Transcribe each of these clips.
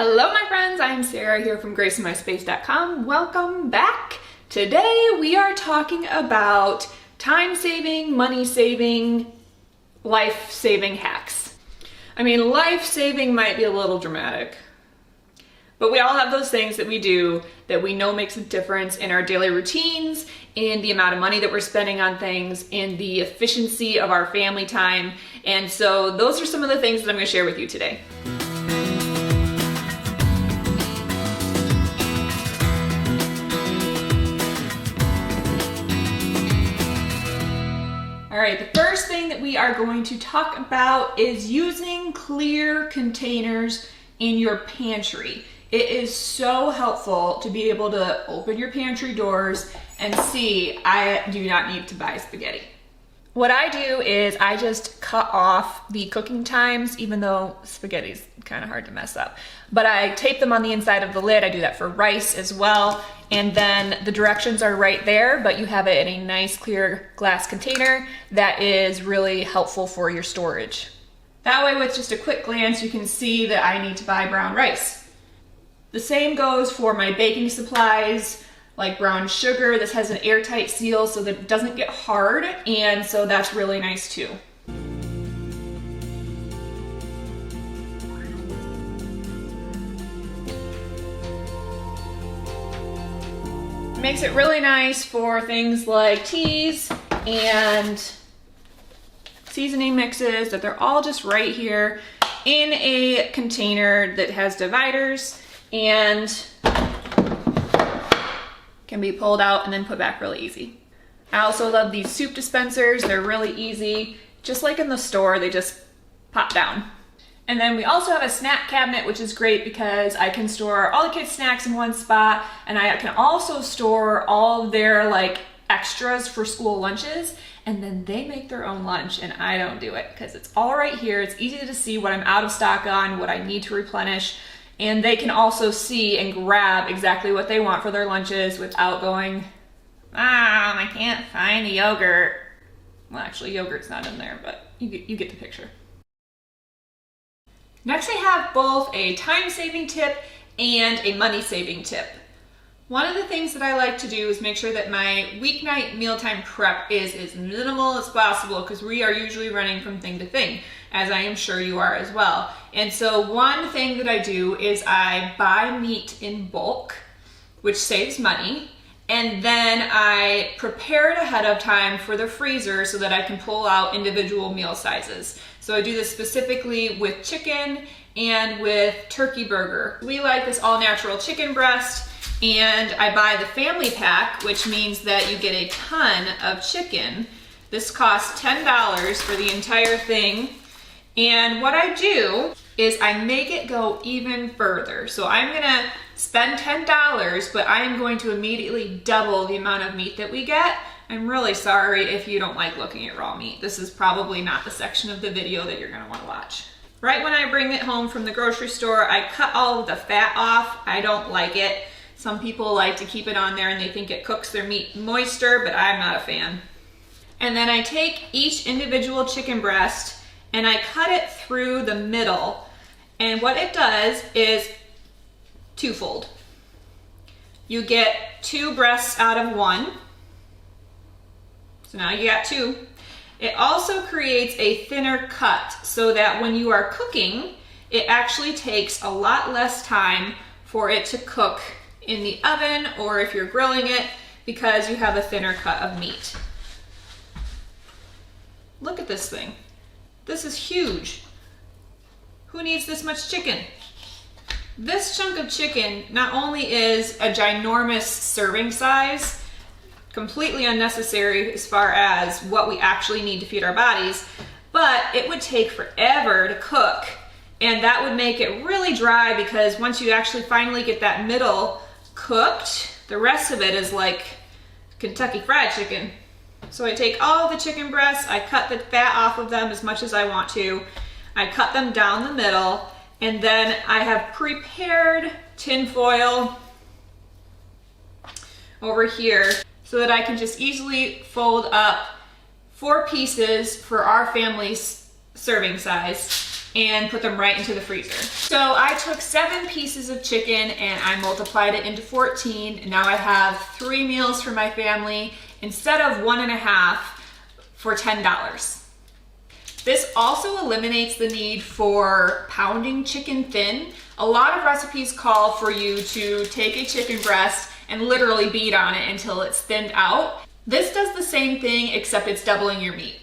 Hello my friends, I'm Sarah here from graceinmyspace.com. Welcome back. Today we are talking about time-saving, money-saving, life-saving hacks. I mean, life-saving might be a little dramatic, but we all have those things that we do that we know makes a difference in our daily routines, in the amount of money that we're spending on things, in the efficiency of our family time. And so those are some of the things that I'm going to share with you today. All right, the first thing that we are going to talk about is using clear containers in your pantry. It is so helpful to be able to open your pantry doors and see I do not need to buy spaghetti. What I do is I just cut off the cooking times, even though spaghetti's kind of hard to mess up. But I tape them on the inside of the lid. I do that for rice as well. And then the directions are right there, but you have it in a nice clear glass container that is really helpful for your storage. That way, with just a quick glance, you can see that I need to buy brown rice. The same goes for my baking supplies, like brown sugar. This has an airtight seal so that it doesn't get hard, and so that's really nice too. It makes it really nice for things like teas and seasoning mixes, that they're all just right here in a container that has dividers and can be pulled out and then put back really easy. I also love these soup dispensers. They're really easy. Just like in the store, they just pop down. And then we also have a snack cabinet, which is great because I can store all the kids' snacks in one spot, and I can also store all of their extras for school lunches, and then they make their own lunch and I don't do it because it's all right here. It's easy to see what I'm out of stock on, what I need to replenish, and they can also see and grab exactly what they want for their lunches without going, I can't find the yogurt. Well, actually yogurt's not in there, but you get the picture. Next, I have both a time-saving tip and a money-saving tip. One of the things that I like to do is make sure that my weeknight mealtime prep is as minimal as possible because we are usually running from thing to thing, as I am sure you are as well. And so one thing that I do is I buy meat in bulk, which saves money, and then I prepare it ahead of time for the freezer so that I can pull out individual meal sizes. So I do this specifically with chicken and with turkey burger. We like this all-natural chicken breast, and I buy the family pack, which means that you get a ton of chicken. This costs $10 for the entire thing. And what I do is I make it go even further. So I'm gonna spend $10, but I am going to immediately double the amount of meat that we get. I'm really sorry if you don't like looking at raw meat. This is probably not the section of the video that you're gonna wanna watch. Right when I bring it home from the grocery store, I cut all of the fat off. I don't like it. Some people like to keep it on there and they think it cooks their meat moister, but I'm not a fan. And then I take each individual chicken breast and I cut it through the middle. And what it does is twofold. You get two breasts out of one. So now you got two. It also creates a thinner cut so that when you are cooking, it actually takes a lot less time for it to cook in the oven or if you're grilling it because you have a thinner cut of meat. Look at this thing. This is huge. Who needs this much chicken? This chunk of chicken not only is a ginormous serving size, completely unnecessary as far as what we actually need to feed our bodies, but it would take forever to cook, and that would make it really dry because once you actually finally get that middle cooked, the rest of it is like Kentucky Fried Chicken. So I take all the chicken breasts, I cut the fat off of them as much as I want to, I cut them down the middle, and then I have prepared tin foil over here so that I can just easily fold up 4 pieces for our family's serving size. and put them right into the freezer. So I took 7 pieces of chicken and I multiplied it into 14. And now I have 3 meals for my family instead of 1.5 for $10. This also eliminates the need for pounding chicken thin. A lot of recipes call for you to take a chicken breast and literally beat on it until it's thinned out. This does the same thing, except it's doubling your meat.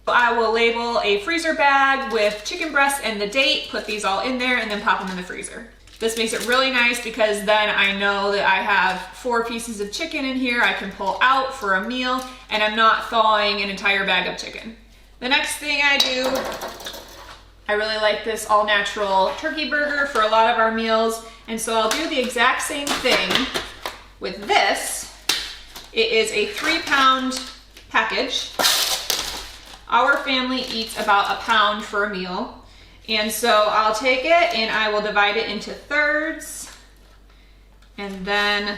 I will label a freezer bag with chicken breast and the date, put these all in there, and then pop them in the freezer. This makes it really nice because then I know that I have 4 pieces of chicken in here I can pull out for a meal, and I'm not thawing an entire bag of chicken. The next thing I do, I really like this all-natural turkey burger for a lot of our meals, and so I'll do the exact same thing with this. It is a 3-pound package. Our family eats about a pound for a meal, and so I'll take it and I will divide it into thirds and then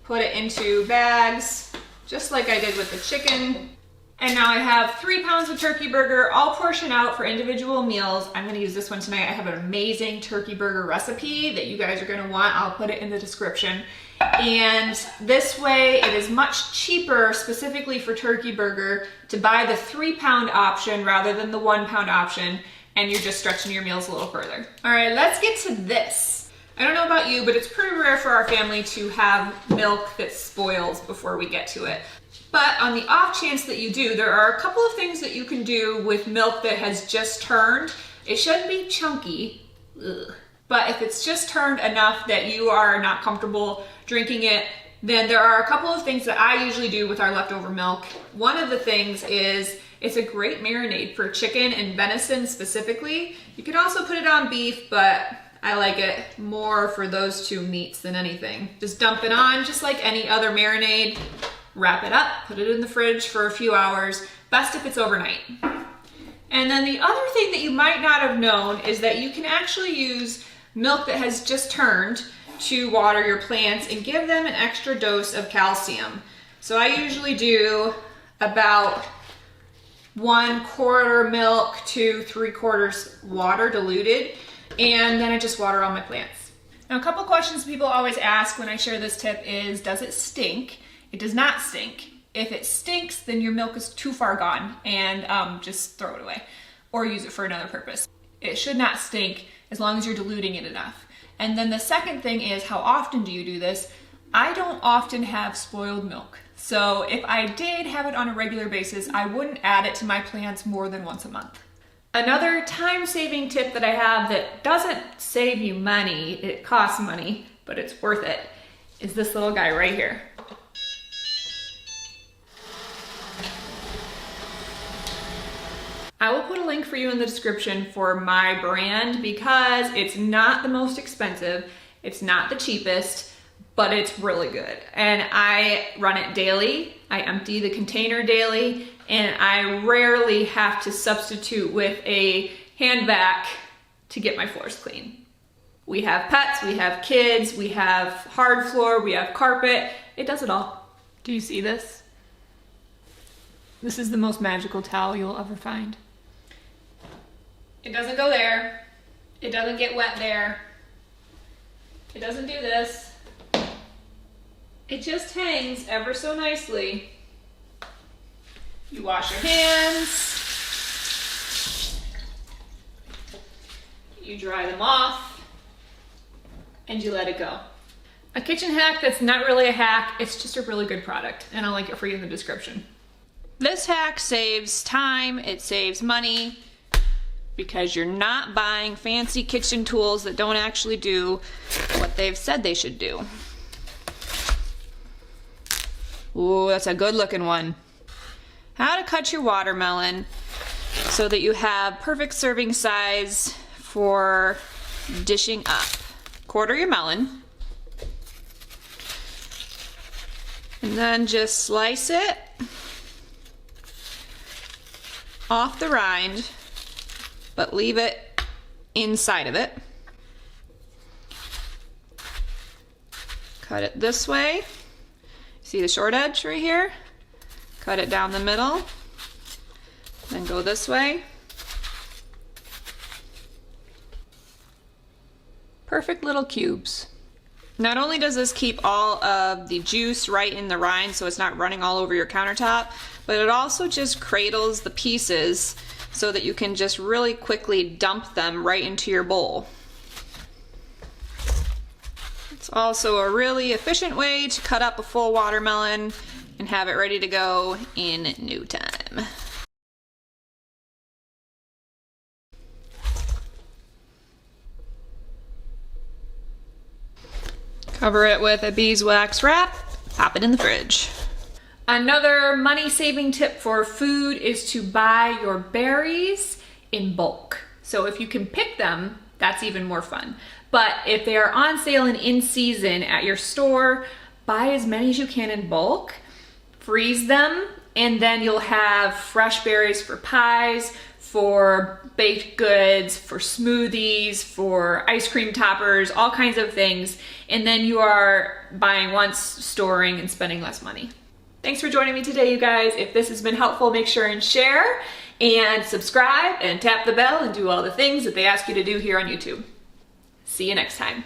put it into bags, just like I did with the chicken. And now I have 3 pounds of turkey burger, all portioned out for individual meals. I'm gonna use this one tonight. I have an amazing turkey burger recipe that you guys are gonna want. I'll put it in the description. And this way it is much cheaper specifically for turkey burger to buy the 3-pound option rather than the 1-pound option, and you're just stretching your meals a little further. All right, let's get to this. I don't know about you, but it's pretty rare for our family to have milk that spoils before we get to it. But on the off chance that you do, there are a couple of things that you can do with milk that has just turned. It shouldn't be chunky, but if it's just turned enough that you are not comfortable drinking it, then there are a couple of things that I usually do with our leftover milk. One of the things is it's a great marinade for chicken and venison specifically. You can also put it on beef, but I like it more for those 2 meats than anything. Just dump it on just like any other marinade. Wrap it up, put it in the fridge for a few hours, best if it's overnight. And then the other thing that you might not have known is that you can actually use milk that has just turned to water your plants and give them an extra dose of calcium. So I usually do about 1/4 milk to 3/4 water diluted, and then I just water all my plants. Now, a couple questions people always ask when I share this tip is, does it stink? It does not stink. If it stinks, then your milk is too far gone, and just throw it away or use it for another purpose. It should not stink as long as you're diluting it enough. And then the second thing is, how often do you do this? I don't often have spoiled milk. So if I did have it on a regular basis, I wouldn't add it to my plants more than once a month. Another time-saving tip that I have that doesn't save you money, it costs money, but it's worth it, is this little guy right here. I will put a link for you in the description for my brand because it's not the most expensive, it's not the cheapest, but it's really good. And I run it daily, I empty the container daily, and I rarely have to substitute with a hand vac to get my floors clean. We have pets, we have kids, we have hard floor, we have carpet, it does it all. Do you see this? This is the most magical towel you'll ever find. It doesn't go there. It doesn't get wet there. It doesn't do this. It just hangs ever so nicely. You wash your hands. You dry them off. And you let it go. A kitchen hack that's not really a hack, it's just a really good product, and I'll link it for you in the description. This hack saves time, it saves money, because you're not buying fancy kitchen tools that don't actually do what they've said they should do. Ooh, that's a good looking one. How to cut your watermelon so that you have perfect serving size for dishing up. Quarter your melon. And then just slice it off the rind, but leave it inside of it. Cut it this way. See the short edge right here? Cut it down the middle. Then go this way. Perfect little cubes. Not only does this keep all of the juice right in the rind so it's not running all over your countertop, but it also just cradles the pieces so that you can just really quickly dump them right into your bowl. It's also a really efficient way to cut up a full watermelon and have it ready to go in no time. Cover it with a beeswax wrap, pop it in the fridge. Another money-saving tip for food is to buy your berries in bulk. So if you can pick them, that's even more fun. But if they are on sale and in season at your store, buy as many as you can in bulk, freeze them, and then you'll have fresh berries for pies, for baked goods, for smoothies, for ice cream toppers, all kinds of things. And then you are buying once, storing, and spending less money. Thanks for joining me today, you guys. If this has been helpful, make sure and share and subscribe and tap the bell and do all the things that they ask you to do here on YouTube. See you next time.